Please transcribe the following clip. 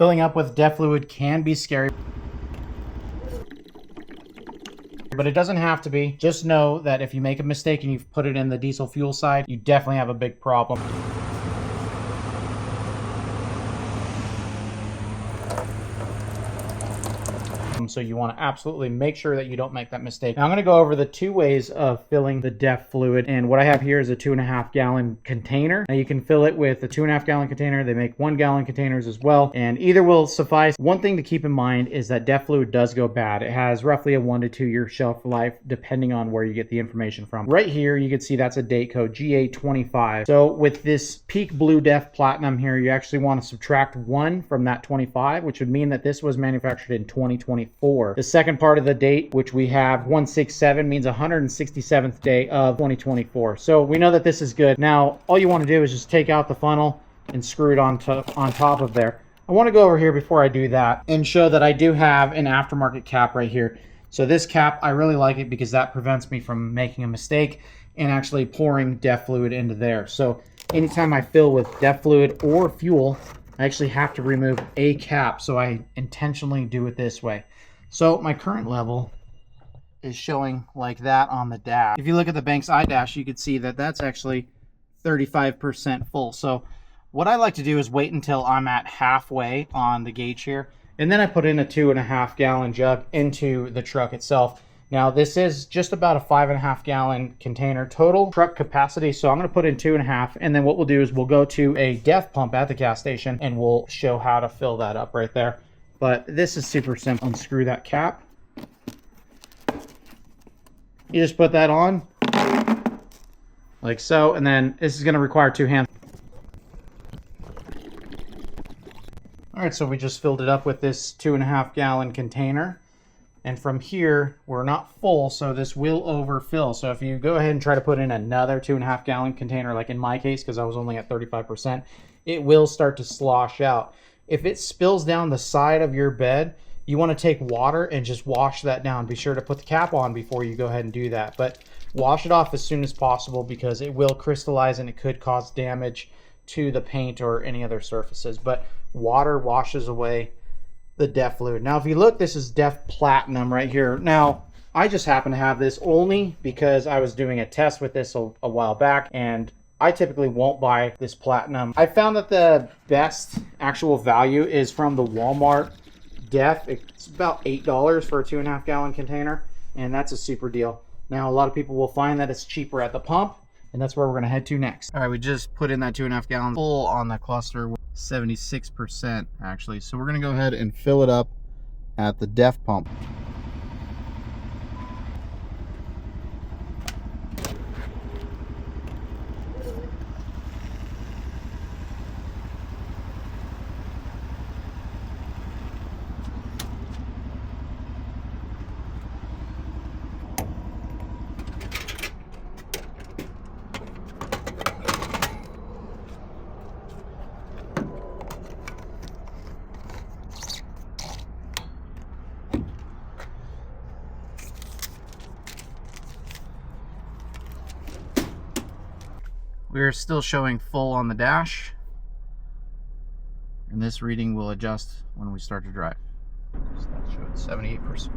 Filling up with DEF fluid can be scary, but it doesn't have to be. Just know that if you make a mistake and you've put it in the diesel fuel side, you definitely have a big problem. So you want to absolutely make sure that you don't make that mistake. Now I'm going to go over the two ways of filling the DEF fluid, and what I have here is a 2.5 gallon container. Now you can fill it with a 2.5 gallon container. They make 1 gallon containers as well, and either will suffice. One thing to keep in mind is that DEF fluid does go bad. It has roughly a 1 to 2 year shelf life depending on where you get the information from. Right here you can see that's a date code GA25. So with this Peak Blue DEF Platinum here, you actually want to subtract 1 from that 25, which would mean that this was manufactured in 2024. The second part of the date, which we have 167, means 167th day of 2024. So we know that this is good. Now, all you want to do is just take out the funnel and screw it on top of there. I want to go over here before I do that and show that I do have an aftermarket cap right here. So this cap, I really like it because that prevents me from making a mistake and actually pouring DEF fluid into there. So anytime I fill with DEF fluid or fuel, I actually have to remove a cap. So I intentionally do it this way. So my current level is showing like that on the dash. If you look at the Banks iDash, you can see that that's actually 35% full. So what I like to do is wait until I'm at halfway on the gauge here, and then I put in a 2.5 gallon jug into the truck itself. Now this is just about a 5.5 gallon container total truck capacity. So I'm going to put in 2.5, and then what we'll do is we'll go to a DEF pump at the gas station and we'll show how to fill that up right there. But this is super simple. Unscrew that cap. You just put that on like so, and then this is going to require 2 hands. All right, so we just filled it up with this 2.5 gallon container. And from here, we're not full, so this will overfill. So if you go ahead and try to put in another 2.5 gallon container, like in my case, because I was only at 35%, it will start to slosh out. If it spills down the side of your bed, you want to take water and just wash that down. Be sure to put the cap on before you go ahead and do that. But wash it off as soon as possible because it will crystallize and it could cause damage to the paint or any other surfaces. But water washes away the DEF fluid. Now if you look, this is DEF Platinum right here. Now I just happen to have this only because I was doing a test with this a while back, and I typically won't buy this Platinum. I found that the best actual value is from the Walmart DEF. It's about $8 for a 2.5 gallon container, and that's a super deal. Now a lot of people will find that it's cheaper at the pump, and that's where we're going to head to next. All right, we just put in that 2.5 gallon full on the cluster, 76% actually. So we're going to go ahead and fill it up at the DEF pump. We're still showing full on the dash, and this reading will adjust when we start to drive. So that showed 78%.